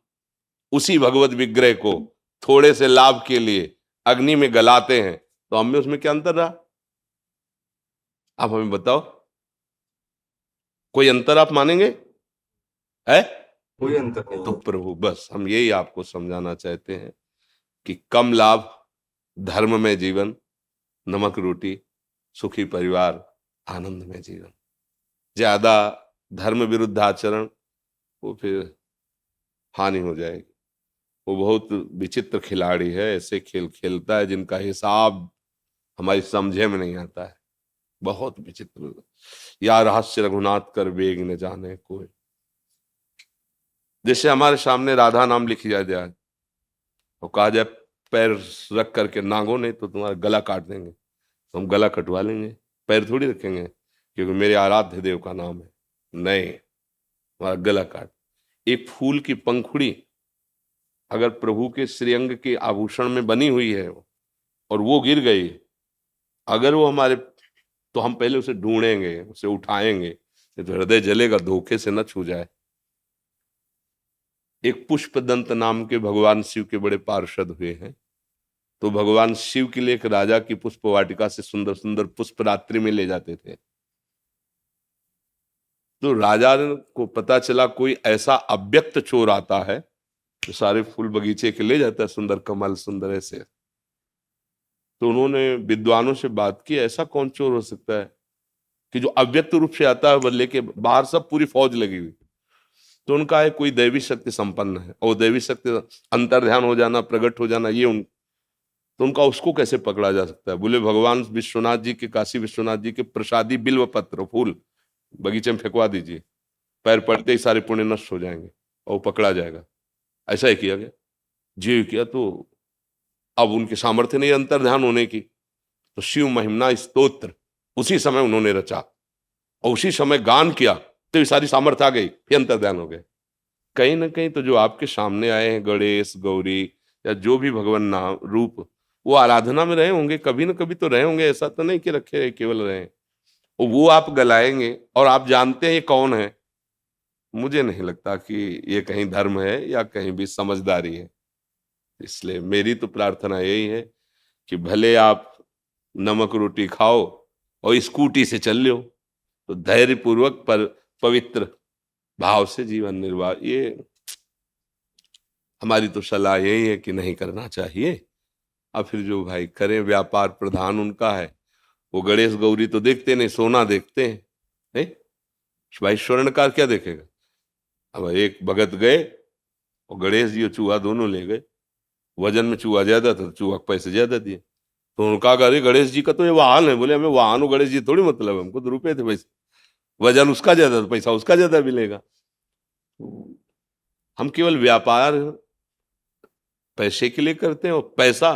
Speaker 3: उसी भगवत विग्रह को थोड़े से लाभ के लिए अग्नि में गलाते हैं, तो हम में उसमें क्या अंतर रहा? आप हमें बताओ, कोई अंतर आप मानेंगे है?
Speaker 2: कोई अंतर नहीं
Speaker 3: तो
Speaker 2: है।
Speaker 3: प्रभु बस हम यही आपको समझाना चाहते हैं कि कम लाभ, धर्म में जीवन, नमक रोटी, सुखी परिवार, आनंद में जीवन। ज्यादा धर्म विरुद्ध आचरण, वो फिर हानि हो जाएगी। वो बहुत विचित्र खिलाड़ी है, ऐसे खेल खेलता है जिनका हिसाब हमारी समझे में नहीं आता है, बहुत विचित्र। या रहस्य रघुनाथ कर वेग न जाने कोई। जैसे हमारे सामने राधा नाम लिखी जाए और कहा जाए पैर रख करके नागो नहीं तो तुम्हारा गला काट देंगे, तो हम गला कटवा लेंगे, पैर थोड़ी रखेंगे, क्योंकि मेरे आराध्य देव का नाम है। नहीं, हमारा गला काट। एक फूल की पंखुड़ी अगर प्रभु के श्रीअंग के आभूषण में बनी हुई है और वो गिर गई, अगर वो हमारे, तो हम पहले उसे ढूंढेंगे, उसे उठाएंगे, तो हृदय जलेगा, धोखे से न छू जाए। एक पुष्पदंत नाम के भगवान शिव के बड़े पार्षद हुए हैं, तो भगवान शिव के लिए एक राजा की पुष्प वाटिका से सुंदर सुंदर पुष्प रात्रि में ले जाते थे। तो राजा को पता चला कोई ऐसा अव्यक्त चोर आता है तो सारे फूल बगीचे के ले जाता है, सुंदर कमल सुंदर ऐसे। तो उन्होंने विद्वानों से बात की, ऐसा कौन चोर हो सकता है कि जो अव्यक्त रूप से आता है वो लेके, बाहर सब पूरी फौज लगी हुई। तो उनका है कोई दैवी शक्ति संपन्न है, और दैवी शक्ति अंतर्ध्यान हो जाना, प्रकट हो जाना, ये तो उनका उसको कैसे पकड़ा जा सकता है? बोले भगवान विश्वनाथ जी के, काशी विश्वनाथ जी के प्रसादी बिल्व पत्र फूल बगीचे में फेंकवा दीजिए, पैर पड़ते ही सारे पुण्य नष्ट हो जाएंगे और वो पकड़ा जाएगा। ऐसा ही किया गया, जी किया। तो अब उनके सामर्थ्य नहीं अंतर्ध्यान होने की, तो शिव महिमना स्तोत्र उसी समय उन्होंने रचा और उसी समय गान किया, तो ये सारी सामर्थ्य आ गई, फिर अंतर्ध्यान हो गए। कहीं ना कहीं तो जो आपके सामने आए हैं गणेश गौरी या जो भी भगवान नाम रूप, वो आराधना में रहे होंगे, कभी ना कभी तो रहे होंगे, ऐसा तो नहीं कि रखे केवल रहे। और वो आप गलाएंगे और आप जानते हैं ये कौन है, मुझे नहीं लगता कि ये कहीं धर्म है या कहीं भी समझदारी है। इसलिए मेरी तो प्रार्थना यही है कि भले आप नमक रोटी खाओ और स्कूटी से चल लो, तो धैर्य पूर्वक पर पवित्र भाव से जीवन निर्वाह, ये हमारी तो सलाह यही है कि नहीं करना चाहिए। अब फिर जो भाई करें, व्यापार प्रधान उनका है, वो गणेश गौरी तो देखते नहीं, सोना देखते हैं, है? भाई स्वर्णकार क्या देखेगा? अब एक भगत गए और गणेश जी और चूहा दोनों ले गए, वजन में चूहा ज्यादा था तो चूहा को पैसे ज्यादा दिए। तो उनका अरे गणेश जी का तो ये वाहन है, बोले हमें वाहन हो गणेश जी थोड़ी मतलब, हमको तो रुपए थे पैसे, वजन उसका ज्यादा तो पैसा उसका ज्यादा मिलेगा। हम केवल व्यापार पैसे के लिए करते हैं, और पैसा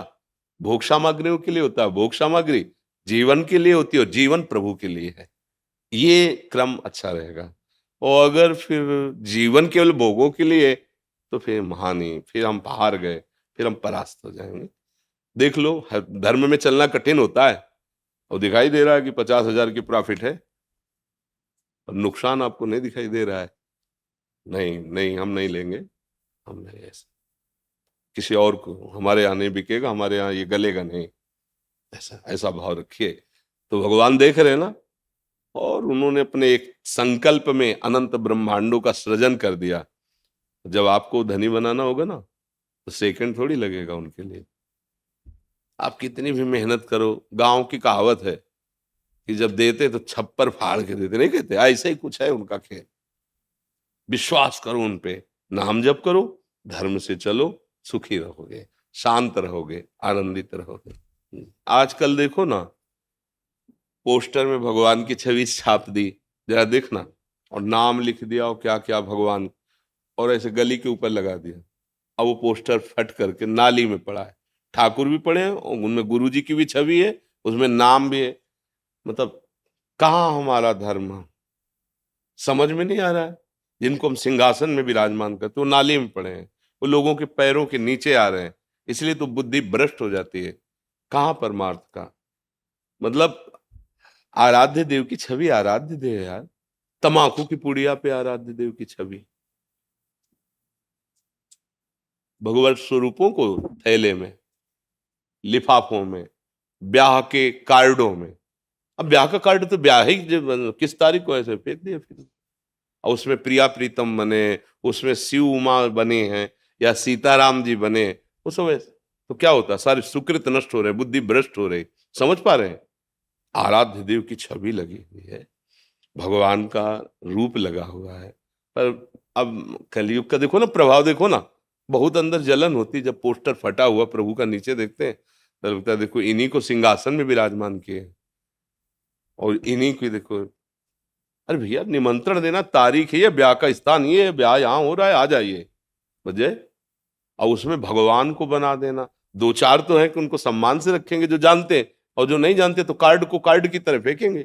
Speaker 3: भोग सामग्रियों के लिए होता है, भोग सामग्री जीवन के लिए होती है और जीवन प्रभु के लिए है। ये क्रम अच्छा रहेगा। और अगर फिर जीवन केवल भोगों के लिए, तो फिर महानी, फिर हम हार गए, फिर हम परास्त हो जाएंगे। देख लो, धर्म में चलना कठिन होता है और दिखाई दे रहा है कि 50,000 की प्रॉफिट है, और नुकसान आपको नहीं दिखाई दे रहा है। नहीं नहीं, हम नहीं लेंगे, हम नहीं, ऐसा किसी और को हमारे यहाँ नहीं बिकेगा, हमारे यहाँ ये गलेगा नहीं, ऐसा ऐसा भाव रखिए। तो भगवान देख रहे हैं ना, और उन्होंने अपने एक संकल्प में अनंत ब्रह्मांडों का सृजन कर दिया। जब आपको धनी बनाना होगा ना, तो सेकंड थोड़ी लगेगा उनके लिए। आप कितनी भी मेहनत करो, गांव की कहावत है कि जब देते तो छप्पर फाड़ के देते, नहीं कहते? ऐसा ही कुछ है उनका खेल। विश्वास करो उन पे, नाम जप करो, धर्म से चलो, सुखी रहोगे, शांत रहोगे, आनंदित रहोगे। आजकल देखो ना, पोस्टर में भगवान की छवि छाप दी, जरा देखना, और नाम लिख दिया और क्या क्या भगवान, और ऐसे गली के ऊपर लगा दिया। अब वो पोस्टर फट करके नाली में पड़ा है। ठाकुर भी पड़े हैं, और उनमें गुरु जी की भी छवि है, उसमें नाम भी है। मतलब कहाँ हमारा धर्म, समझ में नहीं आ रहा है। जिनको हम सिंहासन में विराजमान करते, वो नाली में पड़े हैं, वो लोगों के पैरों के नीचे आ रहे हैं, इसलिए तो बुद्धि भ्रष्ट हो जाती है। कहाँ परमार्थ का मतलब? आराध्य देव की छवि आराध्य देव है यार, तमाकू की पुड़िया पे आराध्य देव की छवि, भगवत स्वरूपों को थैले में, लिफाफों में, ब्याह के कार्डों में। अब ब्याह का कार्ड तो ब्याह ही किस तारीख को ऐसे फेंक दिया फिर, और उसमें प्रिया प्रीतम बने, उसमें शिव उमा बने हैं, या सीताराम जी बने, वो सब ऐसे। तो क्या होता है? सारे सुकृत नष्ट हो रहे, बुद्धि भ्रष्ट हो रही। समझ पा रहे हैं? आराध्य देव की छवि लगी हुई है, भगवान का रूप लगा हुआ है। पर अब कलयुग का देखो ना प्रभाव, देखो ना, बहुत अंदर जलन होती जब पोस्टर फटा हुआ प्रभु का नीचे देखते हैं, तो लगता है देखो इन्हीं को सिंहासन में विराजमान किए, और इन्हीं को देखो। अरे भैया, निमंत्रण देना, तारीख है ये, ब्याह का स्थान ये है, ब्याह यहाँ हो रहा है, आ जाइए बजे। और उसमें भगवान को बना देना। दो चार तो है कि उनको सम्मान से रखेंगे जो जानते हैं, और जो नहीं जानते तो कार्ड को कार्ड की तरह फेंकेंगे,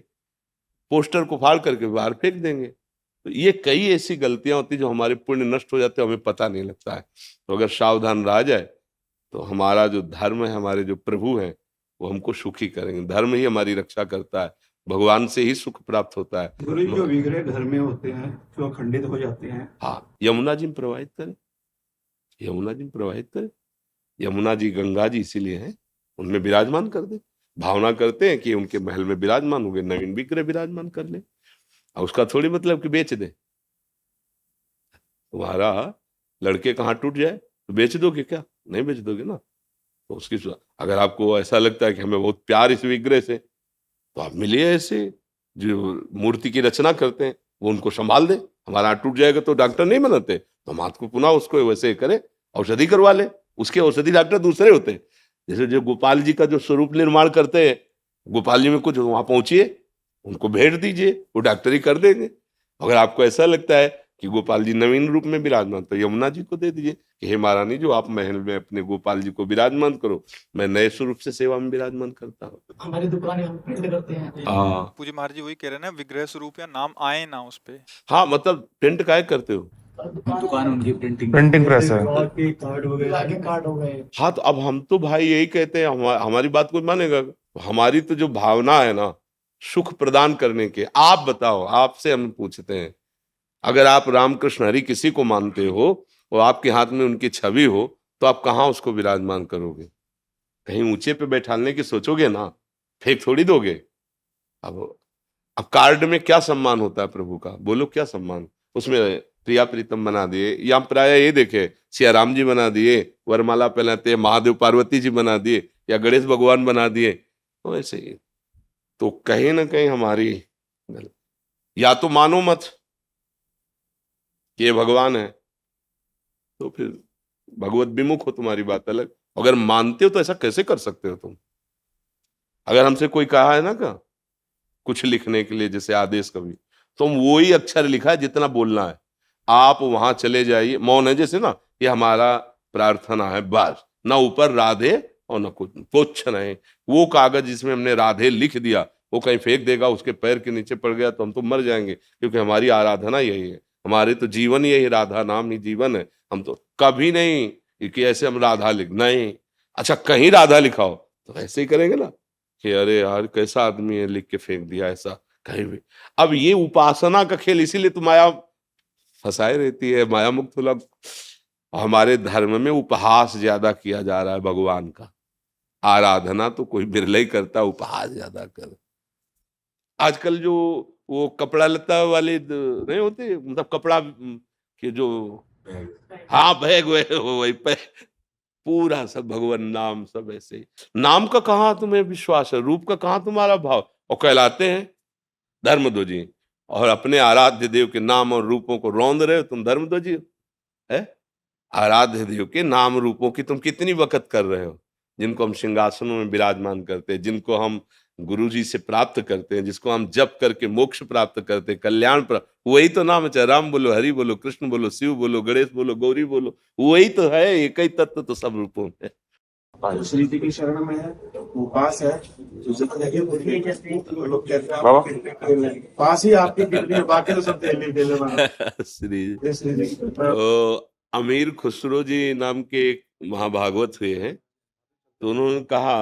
Speaker 3: पोस्टर को फाड़ करके बाहर फेंक देंगे। तो ये कई ऐसी गलतियां होती जो हमारे पुण्य नष्ट हो जाते हैं, हमें पता नहीं लगता है। तो अगर सावधान रहा जाए तो हमारा जो धर्म है, हमारे जो प्रभु हैं, वो हमको सुखी करेंगे। धर्म ही हमारी रक्षा करता है, भगवान से ही सुख प्राप्त होता है।
Speaker 2: गुरु जी, जो विग्रह घर में होते हैं जो खंडित हो जाते हैं,
Speaker 3: हाँ, यमुना जी में प्रवाहित करें, यमुना जी में प्रवाहित करें। यमुना जी गंगा जी इसीलिए हैं, उनमें विराजमान कर दे। भावना करते हैं कि उनके महल में विराजमान हो गए, नवीन विग्रह विराजमान कर ले। और उसका थोड़ी मतलब कि बेच दे। तुम्हारा लड़के का हाथ टूट जाए तो बेच दोगे क्या? नहीं बेच दोगे ना। तो उसकी अगर आपको ऐसा लगता है कि हमें बहुत प्यार इस विग्रह से, तो आप मिलिए ऐसे जो मूर्ति की रचना करते हैं, वो उनको संभाल दे। हमारा हाथ टूट जाएगा तो डॉक्टर नहीं बनाते, तो हम हाथ को पुनः उसको वैसे करे, औषधि करवा ले। उसके औषधि डॉक्टर दूसरे होते हैं। जैसे जो गोपाल जी का जो स्वरूप निर्माण करते हैं, गोपाल जी में कुछ वहां पहुंचिए, उनको भेंट दीजिए, वो डॉक्टरी कर देंगे। अगर आपको ऐसा लगता है कि गोपाल जी नवीन रूप में विराजमान, तो यमुना जी को दे दीजिए कि हे महारानी, जो आप महल में अपने गोपाल जी को विराजमान करो, मैं नए स्वरूप से सेवा में विराजमान करता हूँ।
Speaker 4: हमारी दुकान हम प्रिंट करते हैं।
Speaker 3: हाँ
Speaker 1: पूज्य महाराज जी वही कह रहे हैं ना, विग्रह स्वरूप या नाम आए ना उस पे।
Speaker 3: हाँ, मतलब प्रिंट काय करते हो?
Speaker 4: दुकान उनकी प्रिंटिंग
Speaker 2: प्रेस है,
Speaker 4: कार्ड हो गए।
Speaker 3: हाँ, तो अब हम तो भाई यही कहते हैं, हमारी बात कोई मानेगा? हमारी तो जो भावना है ना, सुख प्रदान करने के। आप बताओ, आपसे हम पूछते हैं, अगर आप रामकृष्ण हरि किसी को मानते हो और आपके हाथ में उनकी छवि हो, तो आप कहाँ उसको विराजमान करोगे? कहीं ऊंचे पे बैठाने की सोचोगे ना, फेंक थोड़ी दोगे। अब कार्ड में क्या सम्मान होता है प्रभु का? बोलो क्या सम्मान? उसमें प्रिया प्रीतम बना दिए, या प्राय ये देखे सिया राम जी बना दिए, वरमाला पहनाते महादेव पार्वती जी बना दिए, या गणेश भगवान बना दिए। तो ऐसे ही तो कहीं ना कहीं हमारी, या तो मानो मत कि ये भगवान है, तो फिर भगवत विमुख हो, तुम्हारी बात अलग। अगर मानते हो तो ऐसा कैसे कर सकते हो तुम? अगर हमसे कोई कहा है ना का कुछ लिखने के लिए, जैसे आदेश कवि, तो हम वही अक्षर लिखा है जितना बोलना है, आप वहां चले जाइए। मौन है जैसे ना, ये हमारा प्रार्थना है बस, ना ऊपर राधे और ना कुछ नहीं। वो कागज जिसमें हमने राधे लिख दिया, वो कहीं फेंक देगा, उसके पैर के नीचे पड़ गया तो हम तो मर जाएंगे, क्योंकि हमारी आराधना यही है, हमारे तो जीवन यही, राधा नाम ही जीवन है। हम तो कभी नहीं कि ऐसे हम राधा लिख नहीं। अच्छा, कहीं राधा लिखाओ तो ऐसे ही करेंगे ना, कि अरे यार कैसा आदमी है, लिख के फेंक दिया ऐसा कहीं भी। अब ये उपासना का खेल, इसीलिए तो माया फंसाए रहती है, माया मुक्त लोग। हमारे धर्म में उपहास ज्यादा किया जा रहा है भगवान का, आराधना तो कोई बिरला ही करता, उपहास ज्यादा कर। आजकल जो वो कपड़ा लता वाले नहीं होते, मतलब कपड़ा के जो, हाँ बैग वही पे पूरा सब भगवान नाम, सब ऐसे ही। नाम का कहाँ तुम्हें विश्वास है, रूप का कहाँ तुम्हारा भाव, और कहलाते हैं धर्मध्वजी, और अपने आराध्य देव के नाम और रूपों को रौंद रहे हो तुम धर्मध्वजी हो। है आराध्य देव के नाम रूपों की तुम कितनी वक़्त कर रहे हो, जिनको हम सिंहासनों में विराजमान करते हैं, जिनको हम गुरु जी से प्राप्त करते हैं, जिसको हम जप करके मोक्ष प्राप्त करते हैं, कल्याण प्राप्त, वही तो नाम है। चाहे राम बोलो, हरि बोलो, कृष्ण बोलो, शिव बोलो, गणेश बोलो, गौरी बोलो, वही तो है। एक ही तत्व तो सब रूपों में
Speaker 2: जो श्री जी की शरण में है वो पास है, जो जगह लोग कहते हैं
Speaker 3: बाबा।
Speaker 2: पास ही आपकी गिरनी है, बाकी तो सब देने वाला
Speaker 3: है। श्री
Speaker 2: ये श्री जी की कृपा।
Speaker 3: तो अमीर खुसरो जी नाम के एक महाभागवत हुए हैं, तो उन्होंने कहा,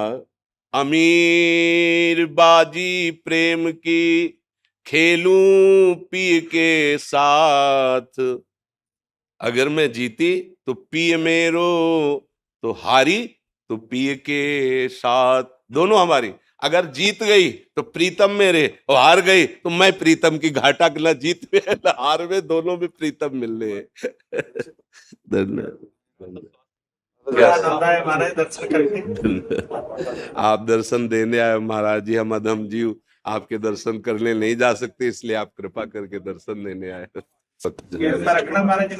Speaker 3: अमीर बाजी प्रेम की खेलूं पी के साथ, अगर मैं जीती तो पिए मेरो, तो हारी तो पिए के साथ, दोनों हमारी। अगर जीत गई तो प्रीतम मेरे, और हार गई तो मैं प्रीतम की। घाटा ना जीत में ना हार में, दोनों में प्रीतम मिल रहे हैं। धन्यवाद।
Speaker 2: हमारे दर्शन करके
Speaker 3: आप दर्शन देने आए महाराज जी, हम अधम जीव आपके दर्शन करने नहीं जा सकते, इसलिए आप कृपा करके दर्शन देने आए।
Speaker 2: रखना महाराज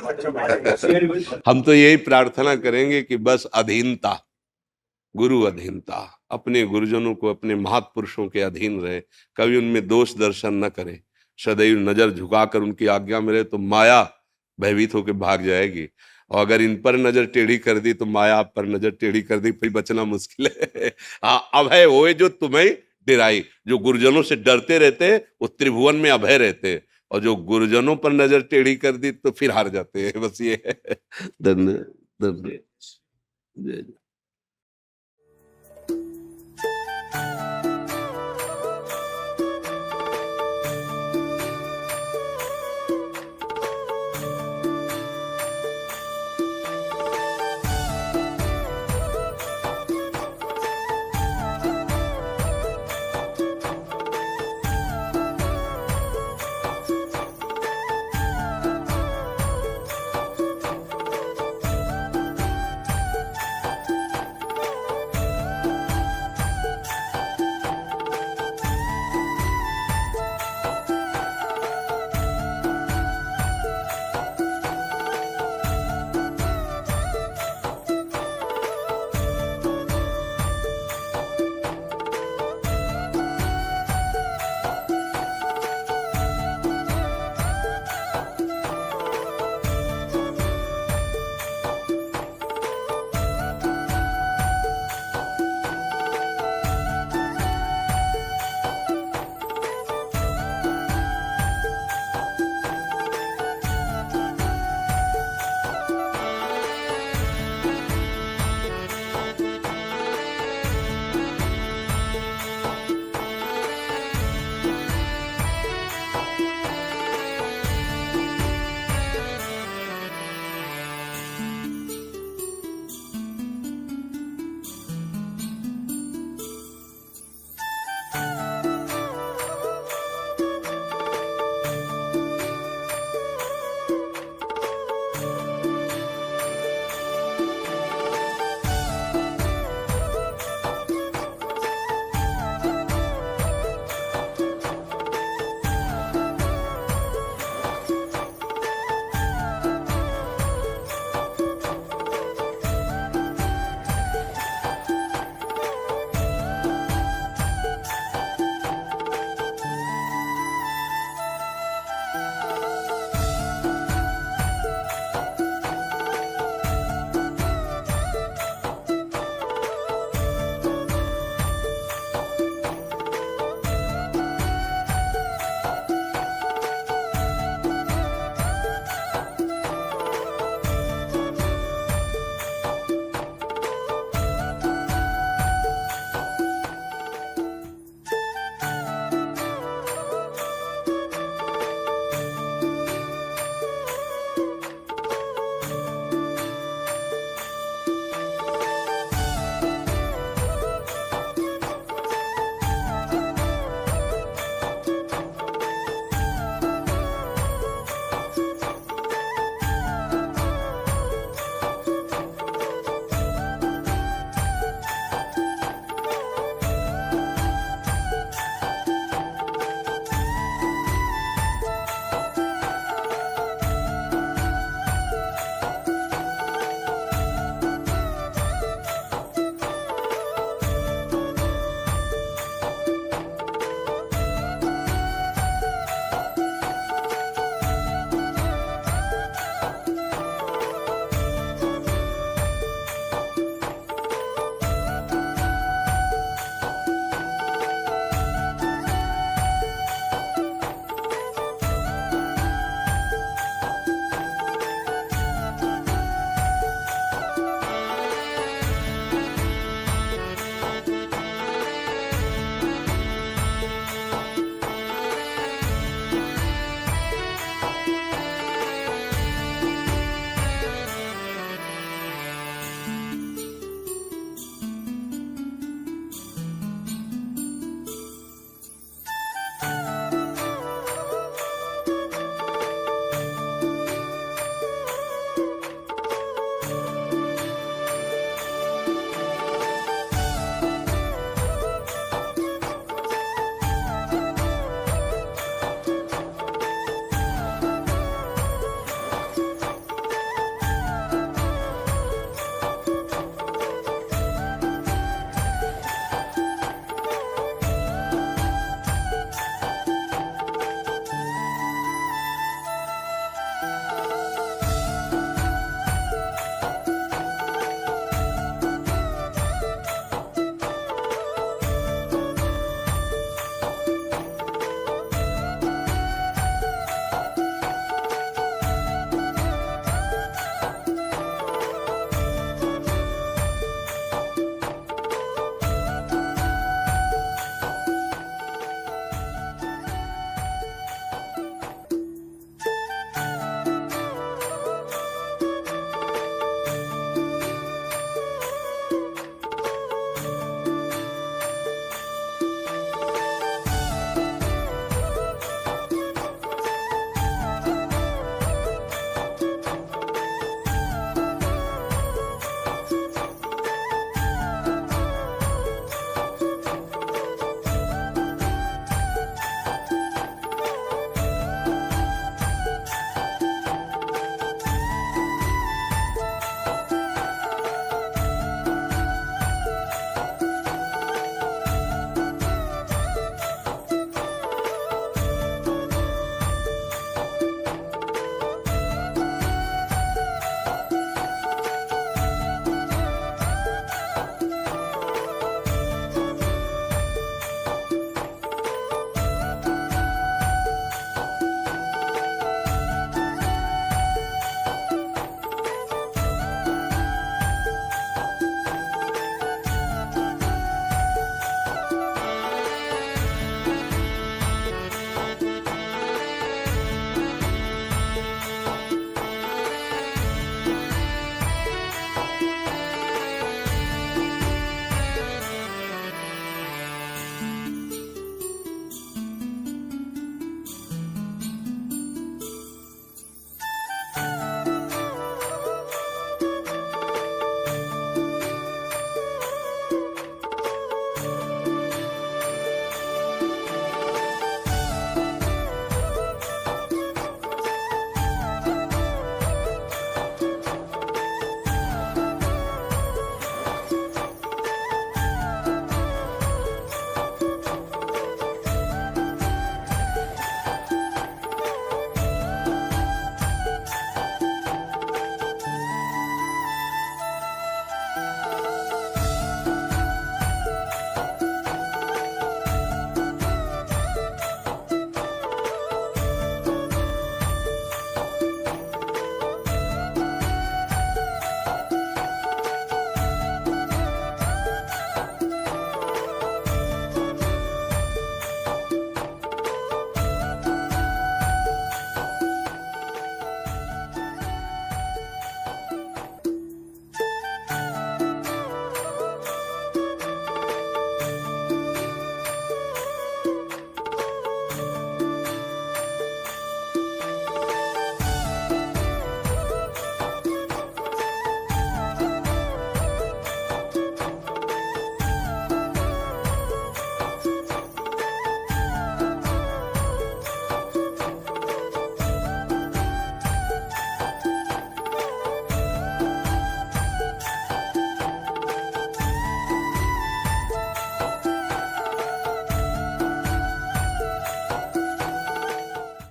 Speaker 2: जी।
Speaker 3: हम तो यही प्रार्थना करेंगे कि बस अधीनता, गुरु अधीनता, अपने गुरुजनों को, अपने महापुरुषों के अधीन रहे, कभी उनमें दोष दर्शन न करें, सदैव नजर झुकाकर उनकी आज्ञा में रहे, तो माया भयभीत होकर भाग जाएगी। और अगर इन पर नजर टेढ़ी कर दी तो माया आप पर नजर टेढ़ी कर दी, फिर बचना मुश्किल है। हाँ, अभय होए जो तुम्हें डिराई। जो गुरुजनों से डरते रहते हैं वो त्रिभुवन में अभय रहते हैं, और जो गुरुजनों पर नजर टेढ़ी कर दी तो फिर हार जाते हैं। बस ये है। धन्य धन्य।